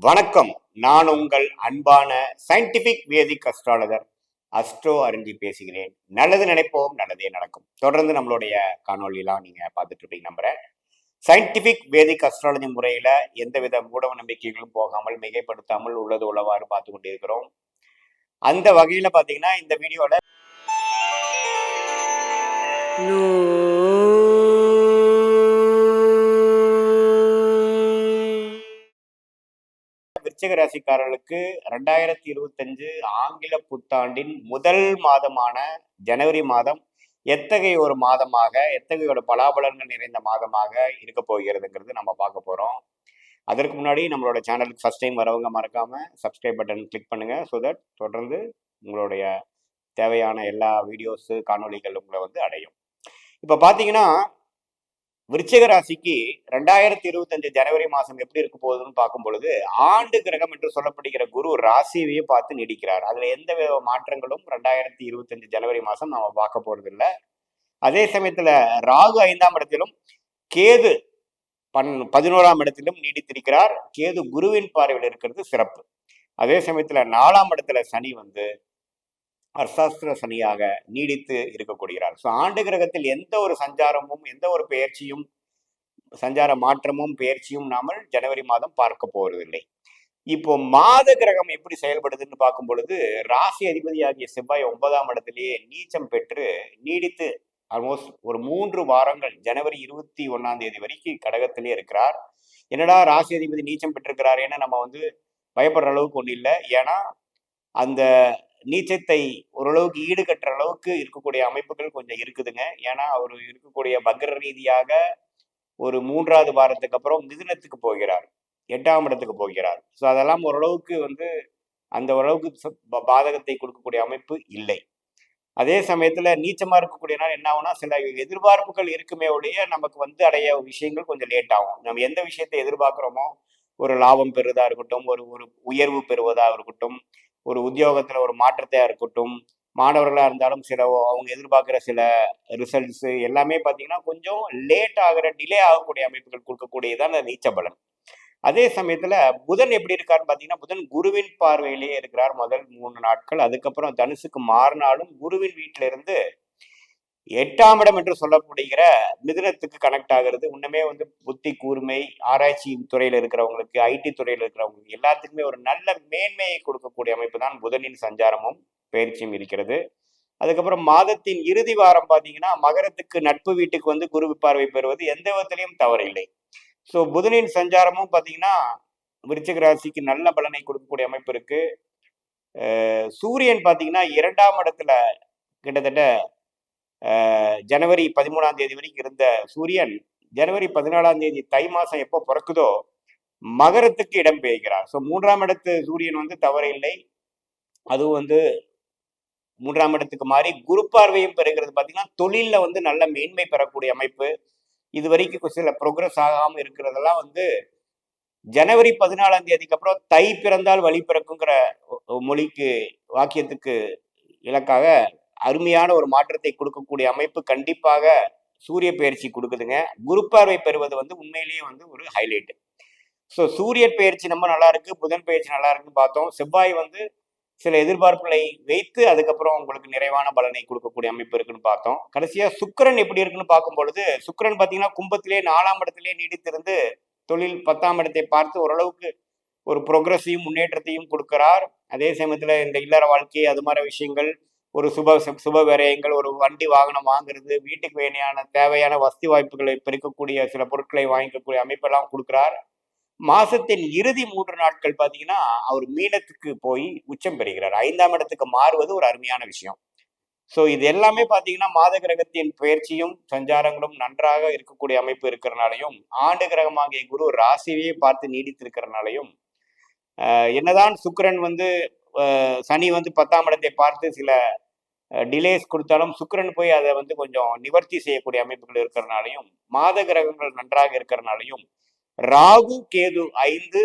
வணக்கம். நான் உங்கள் அன்பான சயின்டிபிக் வேதிக் அஸ்ட்ராலஜர் அஸ்ட்ரோ அறிஞ்சி பேசுகிறேன். நல்லது நினைப்போம், நல்லதே நடக்கும். தொடர்ந்து நம்மளுடைய காணொலியெல்லாம் நீங்க பார்த்துட்டு இருப்பீங்க நம்புறேன். சயின்டிபிக் வேதிக் அஸ்ட்ராலஜி முறையில எந்தவித மூட நம்பிக்கைகளும் போகாமல் மிகைப்படுத்தாமல் உள்ளது உள்ளவாறு பார்த்து கொண்டிருக்கிறோம். அந்த வகையில பாத்தீங்கன்னா இந்த வீடியோல விருச்சிக ராசிக்காரர்களுக்கு 2025 ஆங்கில புத்தாண்டின் முதல் மாதமான ஜனவரி மாதம் எத்தகைய ஒரு மாதமாக, எத்தகைய ஒரு பலாபலன்கள் நிறைந்த மாதமாக இருக்க போகிறதுங்கிறது நம்ம பார்க்க போறோம். அதற்கு முன்னாடி நம்மளோட சேனலுக்கு ஃபர்ஸ்ட் டைம் வரவங்க மறக்காம சப்ஸ்கிரைப் பட்டன் கிளிக் பண்ணுங்க. ஸோ தட் தொடர்ந்து உங்களுடைய தேவையான எல்லா வீடியோஸ் காணொலிகள் உங்களை அடையும். இப்போ பார்த்தீங்கன்னா விருச்சிக ராசிக்கு 2025 ஜனவரி மாதம் எப்படி இருக்க போகுதுன்னு பார்க்கும் பொழுது ஆண்டு கிரகம் என்று சொல்லப்படுகிற குரு ராசியையே பார்த்து நீடிக்கிறார். அதுல எந்த மாற்றங்களும் 2025 ஜனவரி மாதம் நாம பார்க்க போறது இல்லை. அதே சமயத்துல ராகு 5ஆம் இடத்திலும் கேது 11ஆம் இடத்திலும் நீடித்திருக்கிறார். கேது குருவின் பார்வையில் இருக்கிறது சிறப்பு. அதே சமயத்துல 4ஆம் இடத்துல சனி அர்த்தாஸ்திர சனியாக நீடித்து இருக்கக்கூடியார். ஸோ ஆண்டு கிரகத்தில் எந்த ஒரு சஞ்சாரமும் எந்த ஒரு பெயர்ச்சியும் சஞ்சார மாற்றமும் பெயர்ச்சியும் நாமல் ஜனவரி மாதம் பார்க்க போவதில்லை. இப்போ மாத கிரகம் எப்படி செயல்படுதுன்னு பார்க்கும் பொழுது ராசி அதிபதியாகிய செவ்வாய் 9ஆம் இடத்திலேயே நீச்சம் பெற்று நீடித்து ஆல்மோஸ்ட் ஒரு 3 வாரங்கள் ஜனவரி 21ஆம் தேதி வரைக்கும் கடகத்திலே இருக்கிறார். என்னடா ராசி அதிபதி நீச்சம் பெற்றிருக்கிறார், ஏன்னா நம்ம பயப்படுற அளவுக்கு ஒன்றும் இல்லை. ஏன்னா அந்த நீச்சத்தை ஓரளவுக்கு ஈடுகட்டுற அளவுக்கு இருக்கக்கூடிய அமைப்புகள் கொஞ்சம் இருக்குதுங்க. ஏன்னா அவர் இருக்கக்கூடிய வக்ர ரீதியாக ஒரு 3வது வாரத்துக்கு அப்புறம் மிதுனத்துக்கு போகிறார், 8ஆம் இடத்துக்கு போகிறார். ஸோ அதெல்லாம் ஓரளவுக்கு அந்த ஓரளவுக்கு பாதகத்தை கொடுக்கக்கூடிய அமைப்பு இல்லை. அதே சமயத்துல நீச்சமா இருக்கக்கூடிய நாள் என்ன ஆகும்னா சில எதிர்பார்ப்புகள் இருக்குமே ஒழிய நமக்கு அடைய விஷயங்கள் கொஞ்சம் லேட் ஆகும். நம்ம எந்த விஷயத்தை எதிர்பார்க்கிறோமோ, ஒரு லாபம் பெறுவதா இருக்கட்டும், ஒரு உயர்வு பெறுவதா இருக்கட்டும், ஒரு உத்தியோகத்துல ஒரு மாற்றத்தையா இருக்கட்டும், மாணவர்களா இருந்தாலும் சில அவங்க எதிர்பார்க்கிற சில ரிசல்ட்ஸ் எல்லாமே பார்த்தீங்கன்னா கொஞ்சம் லேட் ஆகிற டிலே ஆகக்கூடிய அமைப்புகள் கொடுக்கக்கூடியதான் அந்த நீச்ச பலன். அதே சமயத்துல புதன் எப்படி இருக்காருன்னு பார்த்தீங்கன்னா புதன் குருவின் பார்வையிலேயே இருக்கிறார் முதல் 3 நாட்கள். அதுக்கப்புறம் தனுசுக்கு மாறினாலும் குருவின் வீட்டில இருந்து 8ஆம் இடம் என்று சொல்லப்படுகிற மிதுனத்துக்கு கனெக்ட் ஆகிறது. இன்னுமே புத்தி கூர்மை, ஆராய்ச்சி துறையில இருக்கிறவங்களுக்கு, ஐடி துறையில இருக்கிறவங்களுக்கு எல்லாத்துக்குமே ஒரு நல்ல மேன்மையை கொடுக்கக்கூடிய அமைப்பு தான் புதனின் சஞ்சாரமும் பயிற்சியும் இருக்கிறது. அதுக்கப்புறம் மாதத்தின் இறுதி வாரம் பார்த்தீங்கன்னா மகரத்துக்கு நட்பு வீட்டுக்கு குரு பார்வை பெறுவது எந்த விதத்திலையும் தவறில்லை. ஸோ புதனின் சஞ்சாரமும் பார்த்தீங்கன்னா விருச்சிக ராசிக்கு நல்ல பலனை கொடுக்கக்கூடிய அமைப்பு இருக்கு. சூரியன் பார்த்தீங்கன்னா 2ஆம் இடத்துல கிட்டத்தட்ட ஜனவரி 13ஆம் தேதி வரைக்கும் இருந்த சூரியன் ஜனவரி 14ஆம் தேதி தை மாசம் எப்போ பிறக்குதோ மகரத்துக்கு இடம் பெய்கிறார். ஸோ 3ஆம் இடத்து சூரியன் தவறில்லை. அதுவும் 3ஆம் இடத்துக்கு மாறி குரு பார்வையும் பெறுகிறது. பார்த்தீங்கன்னா தொழிலில் நல்ல மேன்மை பெறக்கூடிய அமைப்பு. இது வரைக்கும் சில ப்ரோக்ரஸ் ஆகாமல் இருக்கிறதெல்லாம் ஜனவரி 14ஆம் தேதிக்கு அப்புறம் தை பிறந்தால் வழி பிறக்குங்கிற மொழிக்கு வாக்கியத்துக்கு இலக்காக அருமையான ஒரு மாற்றத்தை கொடுக்கக்கூடிய அமைப்பு கண்டிப்பாக சூரிய பயிற்சி கொடுக்குதுங்க. குரு பார்வை பெறுவது உண்மையிலேயே ஒரு ஹைலைட். ஸோ சூரிய பயிற்சி நம்ம நல்லா இருக்கு, புதன் பயிற்சி நல்லா இருக்குன்னு பார்த்தோம். செவ்வாய் சில எதிர்பார்ப்புகளை வைத்து அதுக்கப்புறம் உங்களுக்கு நிறைவான பலனை கொடுக்கக்கூடிய அமைப்பு இருக்குன்னு பார்த்தோம். கடைசியா சுக்கிரன் எப்படி இருக்குன்னு பார்க்கும் பொழுது சுக்கிரன் பார்த்தீங்கன்னா கும்பத்திலே 4ஆம் இடத்திலே நீடித்திருந்து தொழில் 10ஆம் இடத்தை பார்த்து ஓரளவுக்கு ஒரு ப்ரோக்ரஸையும் முன்னேற்றத்தையும் கொடுக்கிறார். அதே சமயத்துல இந்த இல்லற வாழ்க்கை அது மாதிரி விஷயங்கள், ஒரு சுப விரயங்கள், ஒரு வண்டி வாகனம் வாங்குறது, வீட்டுக்கு தேவையான வசதி வாய்ப்புகளை பெருக்கக்கூடிய சில பொருட்களை வாங்கிக்கக்கூடிய அமைப்பெல்லாம் கொடுக்கிறார். மாசத்தின் இறுதி 3 நாட்கள் பார்த்தீங்கன்னா அவர் மீனத்துக்கு போய் உச்சம் பெறுகிறார். 5ஆம் இடத்துக்கு மாறுவது ஒரு அருமையான விஷயம். ஸோ இது எல்லாமே பார்த்தீங்கன்னா மாத கிரகத்தின் பயிற்சியும் சஞ்சாரங்களும் நன்றாக இருக்கக்கூடிய அமைப்பு இருக்கிறனாலையும் ஆண்டு கிரகமாகிய குரு ராசியை பார்த்து நீடித்திருக்கிறனாலையும் என்னதான் சுக்கிரன் சனி 10ஆம் இடத்தை பார்த்து சில டிலேஸ் கொடுத்தாலும் சுக்கிரன் போய் அதை கொஞ்சம் நிவர்த்தி செய்யக்கூடிய அமைப்புகள் இருக்கிறனாலையும் மாத கிரகங்கள் நன்றாக இருக்கிறனாலையும் ராகு கேது 5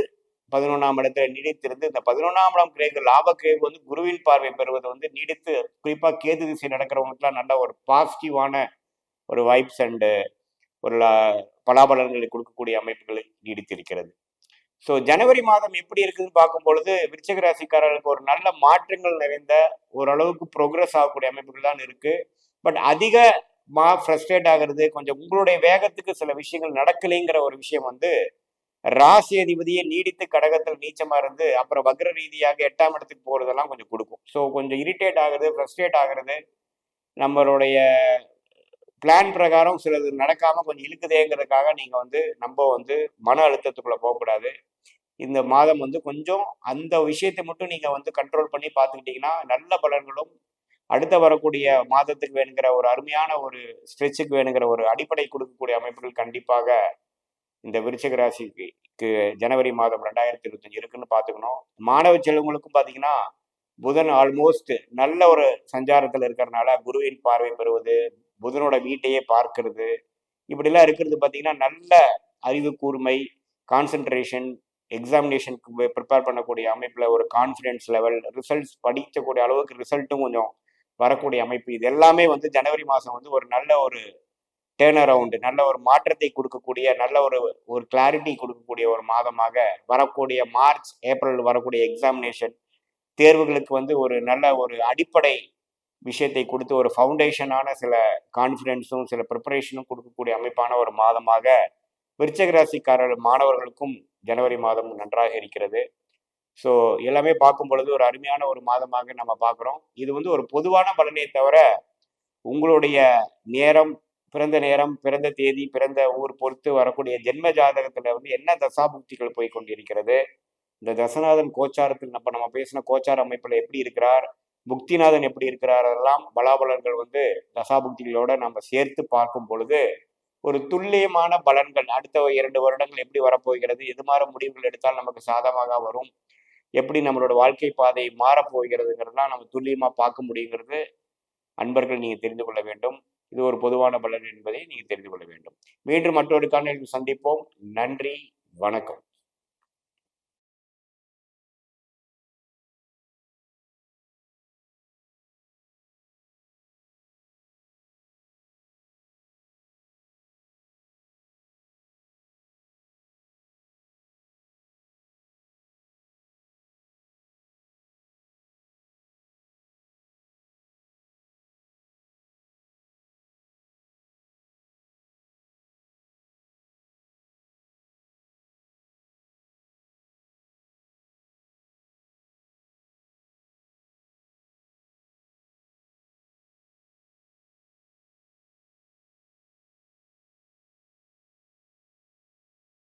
11ஆம் இடத்துல நீடித்திருந்து இந்த 11ஆம் இடம் கிரேகு லாப கிரேகு குருவின் பார்வை பெறுவது நீடித்து குறிப்பா கேது திசை நடக்கிறவங்களுக்குலாம் நல்ல ஒரு பாசிட்டிவான ஒரு வைப்ஸ் அண்டு ஒரு பலாபலன்களை கொடுக்கக்கூடிய அமைப்புகள் நீடித்திருக்கிறது. ஸோ ஜனவரி மாதம் எப்படி இருக்குதுன்னு பார்க்கும் பொழுது விருச்சிக ராசிக்காரர்களுக்கு ஒரு நல்ல மாற்றங்கள் நிறைந்த ஓரளவுக்கு ப்ரோக்ரஸ் ஆகக்கூடிய அமைப்புகள் தான் இருக்கு. பட் அதிகமாக ஃப்ரஸ்ட்ரேட் ஆகிறது, கொஞ்சம் உங்களுடைய வேகத்துக்கு சில விஷயங்கள் நடக்கலைங்கிற ஒரு விஷயம் வந்து ராசி அதிபதியை நீடித்து கடகத்தில் நீச்சமா இருந்து அப்புறம் வக்ர ரீதியாக 8ஆம் இடத்துக்கு போறதெல்லாம் கொஞ்சம் கொடுக்கும். ஸோ கொஞ்சம் இரிட்டேட் ஆகுது, ஃப்ரஸ்ட்ரேட் ஆகுறது, நம்மளுடைய பிளான் பிரகாரம் சிலது நடக்காம கொஞ்சம் இழுக்குதேங்கிறதுக்காக நீங்க வந்து மன அழுத்தத்துக்குள்ள போகக்கூடாது. இந்த மாதம் வந்து கொஞ்சம் அந்த விஷயத்தை மட்டும் நீங்க வந்து கண்ட்ரோல் பண்ணி பார்த்துக்கிட்டீங்கன்னா நல்ல பலன்களும், அடுத்த வரக்கூடிய மாதத்துக்கு வேணுங்கிற ஒரு அருமையான ஒரு ஸ்ட்ரெச்சுக்கு வேணுங்கிற ஒரு அடிப்படை கொடுக்கக்கூடிய அமைப்புகள் கண்டிப்பாக இந்த விருச்சிக ராசிக்கு ஜனவரி மாதம் 2025 இருக்குன்னு பார்த்துக்கணும். மாணவ செல்வங்களுக்கும் பார்த்தீங்கன்னா புதன் ஆல்மோஸ்ட் நல்ல ஒரு சஞ்சாரத்தில் இருக்கிறதுனால குருவின் பார்வை பெறுவது, புதனோட வீட்டையே பார்க்கிறது, இப்படிலாம் இருக்கிறது பார்த்தீங்கன்னா நல்ல அறிவு கூர்மை, கான்சென்ட்ரேஷன், எக்ஸாமினேஷனுக்கு ப்ரிப்பேர் பண்ணக்கூடிய அமைப்பில் ஒரு கான்ஃபிடென்ஸ் லெவல், ரிசல்ட்ஸ் படிக்கக்கூடிய அளவுக்கு ரிசல்ட்டும் கொஞ்சம் வரக்கூடிய அமைப்பு, இது எல்லாமே வந்து ஜனவரி மாதம் வந்து ஒரு நல்ல ஒரு டேர்ன் அரவுண்டு, நல்ல ஒரு மாற்றத்தை கொடுக்கக்கூடிய, நல்ல ஒரு கிளாரிட்டி கொடுக்கக்கூடிய ஒரு மாதமாக வரக்கூடிய மார்ச் ஏப்ரல் வரக்கூடிய எக்ஸாமினேஷன் தேர்வுகளுக்கு வந்து ஒரு நல்ல ஒரு அடிப்படை விஷயத்தை கொடுத்து ஒரு ஃபவுண்டேஷனான சில கான்ஃபிடென்ஸும் சில ப்ரிப்பரேஷனும் கொடுக்கக்கூடிய அமைப்பான ஒரு மாதமாக விருச்சிக ராசிக்காரர் மாணவர்களுக்கும் ஜனவரி மாதம் நன்றாக இருக்கிறது. ஸோ எல்லாமே பார்க்கும் பொழுது ஒரு அருமையான ஒரு மாதமாக நம்ம பார்க்குறோம். இது வந்து ஒரு பொதுவான பலனே தவிர உங்களுடைய நேரம், பிறந்த நேரம், பிறந்த தேதி, பிறந்த ஊர் பொறுத்து வரக்கூடிய ஜென்ம ஜாதகத்துல வந்து என்ன தசாபுக்திகள் போய் கொண்டிருக்கிறது, இந்த தசநாதன் கோச்சாரத்தில் நம்ம பேசின கோச்சார அமைப்புல எப்படி இருக்கிறார், புக்திநாதன் எப்படி இருக்கிறார், அதெல்லாம் பலாபலன்கள் வந்து தசாபுக்திகளோட நம்ம சேர்த்து பார்க்கும் பொழுது ஒரு துல்லியமான பலன்கள் அடுத்த 2 வருடங்கள் எப்படி வரப்போகிறது, எது மாதிரி முடிவுகள் எடுத்தால் நமக்கு சாதகமாக வரும், எப்படி நம்மளோட வாழ்க்கை பாதை மாறப்போகிறதுங்கிறதுலாம் நம்ம துல்லியமா பார்க்க முடியுங்கிறது அன்பர்கள் நீங்க தெரிந்து கொள்ள வேண்டும். இது ஒரு பொதுவான பலன் என்பதை நீங்க தெரிந்து கொள்ள வேண்டும். மீண்டும் மற்றொரு காணொளியில் சந்திப்போம். நன்றி, வணக்கம்.